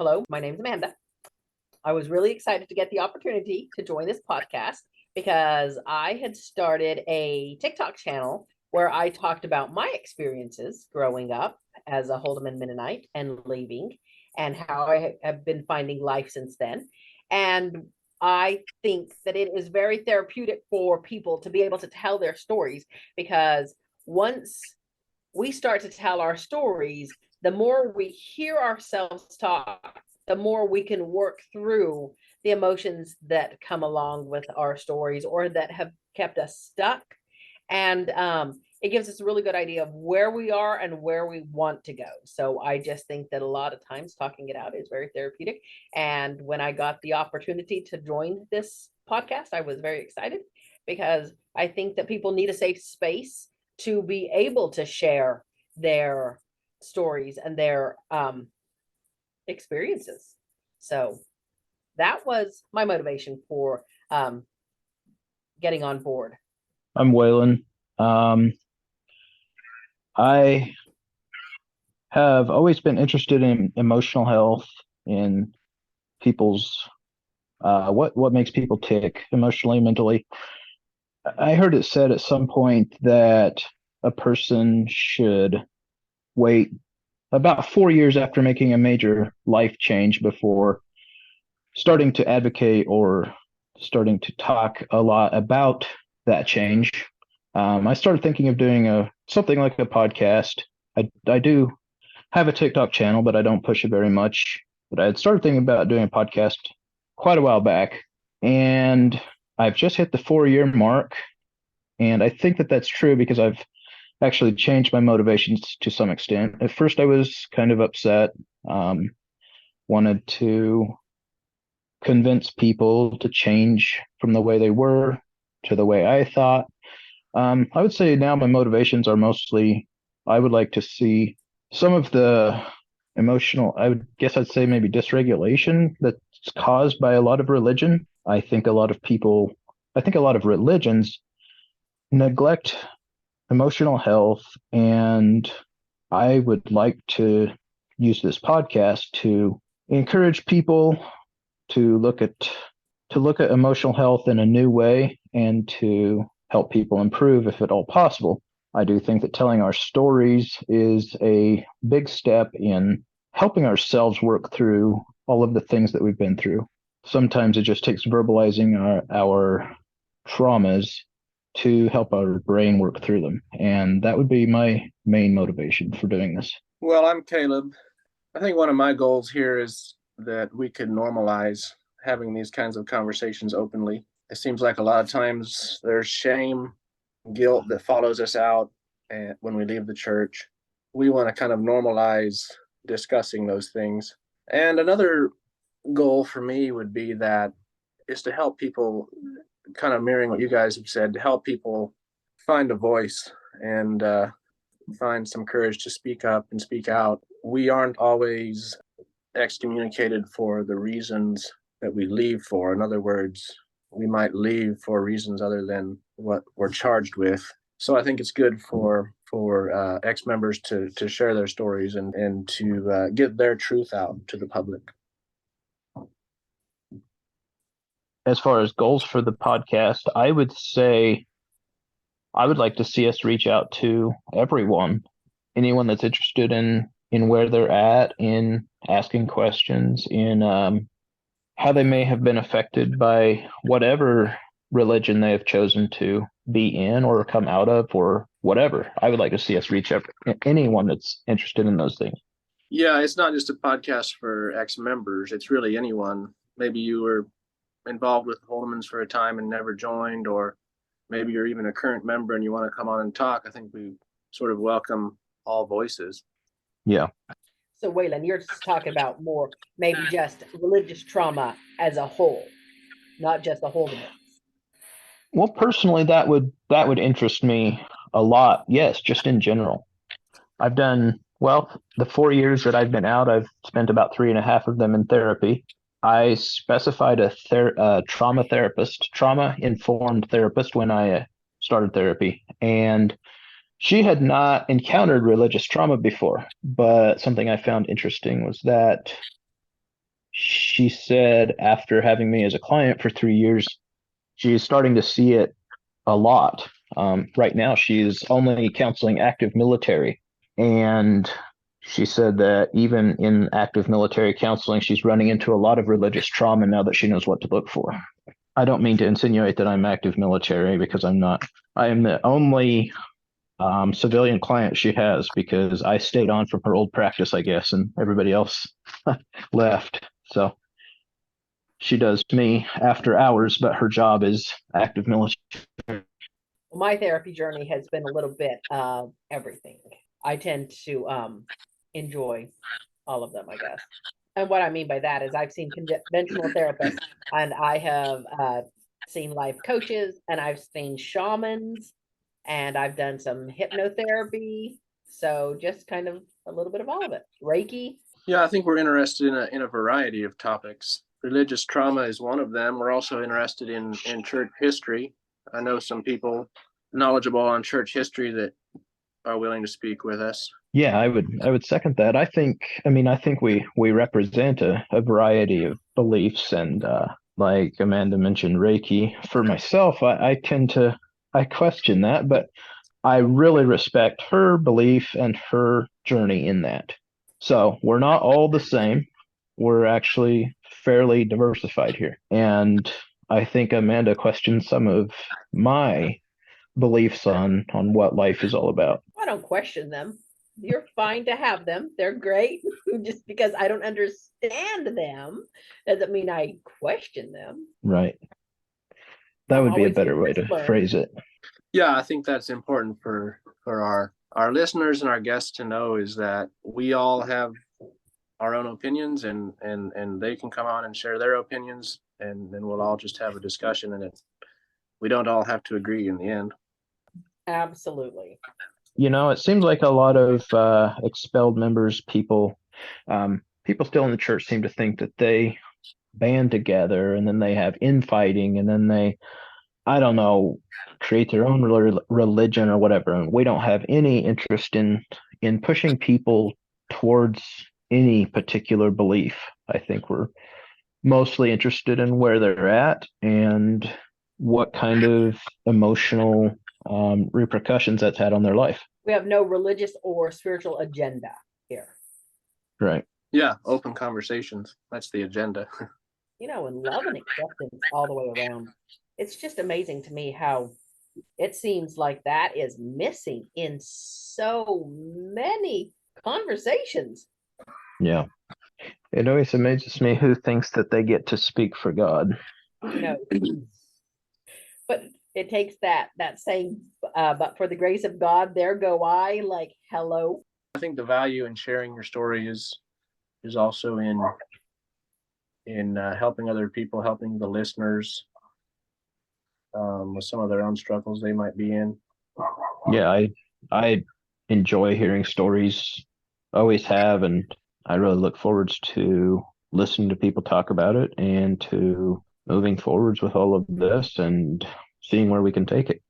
Hello, my name's Amanda. I was really excited to get the opportunity to join this podcast because I had started a TikTok channel where I talked about my experiences growing up as a Holdeman Mennonite and leaving, and how I have been finding life since then. And I think that it is very therapeutic for people to be able to tell their stories, because once we start to tell our stories, the more we hear ourselves talk, the more we can work through the emotions that come along with our stories or that have kept us stuck. And it gives us a really good idea of where we are and where we want to go. So I just think that a lot of times talking it out is very therapeutic. And when I got the opportunity to join this podcast, I was very excited, because I think that people need a safe space to be able to share their stories and their experiences. So that was my motivation for getting on board. I'm Waylon. I have always been interested in emotional health, in people's what makes people tick emotionally, mentally. I heard it said at some point that a person should wait about 4 years after making a major life change before starting to advocate or starting to talk a lot about that change. I started thinking of doing something like a podcast. I do have a TikTok channel, but I don't push it very much. But I had started thinking about doing a podcast quite a while back, and I've just hit the 4 year mark. And I think that that's true because I've actually changed my motivations to some extent. At first, I was kind of upset, wanted to convince people to change from the way they were to the way I thought. I would say now my motivations are mostly, I would like to see some of the emotional, I'd say maybe dysregulation that's caused by a lot of religion. I think a lot of religions neglect emotional health, and I would like to use this podcast to encourage people to look at emotional health in a new way and to help people improve if at all possible. I do think that telling our stories is a big step in helping ourselves work through all of the things that we've been through. Sometimes it just takes verbalizing our traumas to help our brain work through them. And that would be my main motivation for doing this. Well, I'm Caleb. I think one of my goals here is that we could normalize having these kinds of conversations openly. It seems like a lot of times there's shame, guilt that follows us out and when we leave the church. We want to kind of normalize discussing those things. And another goal for me would be that is to help people, kind of mirroring what you guys have said, to help people find a voice and find some courage to speak up and speak out. We aren't always excommunicated for the reasons that we leave for. In other words, we might leave for reasons other than what we're charged with. So I think it's good for ex-members to share their stories and to get their truth out to the public. As far as goals for the podcast, I would say I would like to see us reach out to anyone that's interested in where they're at, in asking questions, in how they may have been affected by whatever religion they have chosen to be in or come out of or whatever. I would like to see us reach out to anyone that's interested in those things. Yeah, it's not just a podcast for ex-members. It's really anyone. Maybe you were involved with Holdemans for a time and never joined, or maybe you're even a current member and you want to come on and talk. I think we sort of welcome all voices. Yeah. So Waylon, you're just talking about more maybe just religious trauma as a whole, not just the Holdemans. Well, personally, that would interest me a lot. Yes, just in general. I've done the 4 years that I've been out, I've spent about 3.5 of them in therapy. I specified a trauma-informed therapist when I started therapy, and she had not encountered religious trauma before. But something I found interesting was that she said after having me as a client for 3 years, she's starting to see it a lot. Right now, she's only counseling active military. And she said that even in active military counseling, she's running into a lot of religious trauma now that she knows what to look for. I don't mean to insinuate that I'm active military, because I'm not. I am the only civilian client she has, because I stayed on from her old practice, I guess, and everybody else left. So she does me after hours, but her job is active military. My therapy journey has been a little bit of everything. I tend to enjoy all of them, I guess. And what I mean by that is I've seen conventional therapists, and I have seen life coaches, and I've seen shamans, and I've done some hypnotherapy. So just kind of a little bit of all of it. Reiki. Yeah, I think we're interested in a variety of topics. Religious trauma is one of them. We're also interested in church history. I know some people knowledgeable on church history that are willing to speak with us. Yeah, I would second that. I think we represent a variety of beliefs, and like Amanda mentioned, Reiki. For myself, I question that, but I really respect her belief and her journey in that. So we're not all the same. We're actually fairly diversified here. And I think Amanda questioned some of my beliefs on what life is all about. I don't question them. You're fine to have them. They're great. Just because I don't understand them doesn't mean I question them. Right. That I'm would be a always better here way to to learn. phrase it. Yeah, I think that's important for our listeners and our guests to know, is that we all have our own opinions, and they can come on and share their opinions, and then we'll all just have a discussion, and we don't all have to agree in the end. Absolutely. It seems like a lot of expelled members, people still in the church seem to think that they band together, and then they have infighting, and then they, I don't know, create their own religion or whatever. And we don't have any interest in pushing people towards any particular belief. I think we're mostly interested in where they're at and what kind of emotional repercussions that's had on their life. We have no religious or spiritual agenda here. Right. Yeah, open conversations. That's the agenda. And love and acceptance all the way around. It's just amazing to me how it seems like that is missing in so many conversations. Yeah. It always amazes me who thinks that they get to speak for God. But it takes that saying, but for the grace of God, there go I, like, hello. I think the value in sharing your story is also in helping other people, helping the listeners with some of their own struggles they might be in. Yeah, I enjoy hearing stories, always have, and I really look forward to listening to people talk about it and to moving forwards with all of this and seeing where we can take it.